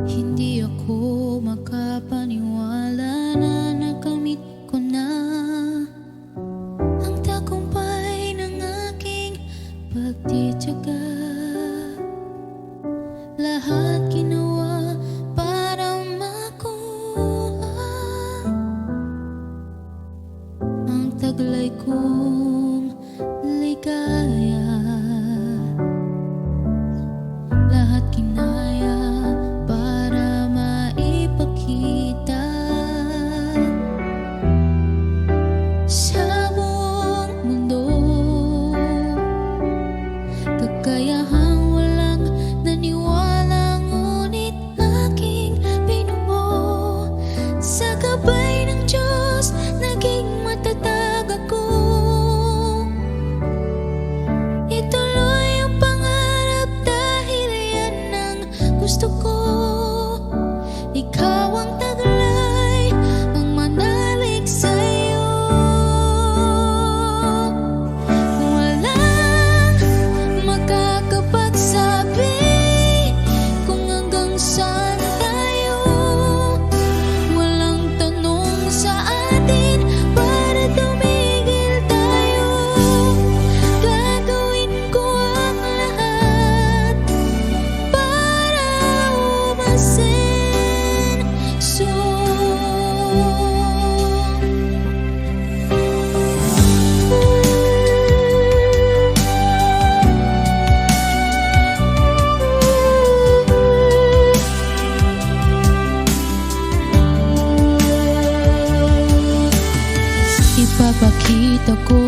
Hindi ako makapaniwala na nakamit ko na ang tagumpay ng aking pagtitiyaga. Lahat ginawa para makuha ang taglay kong ligaya. Lahat kinaya para maipakita sa buong mundo kakayahang walang naniwala, ngunit aking binuo. Sa gabay ng Diyos naging matatag ako. Ituloy ang pangarap dahil yan ang gusto ko. Ikaw ang taglay, ang manalig sa'yo. Walang makakapagsabi kung hanggang saan tayo. Walang tanong sa atin para tumigil tayo. Gagawin ko ang lahat para umasenso. Ipapakita ko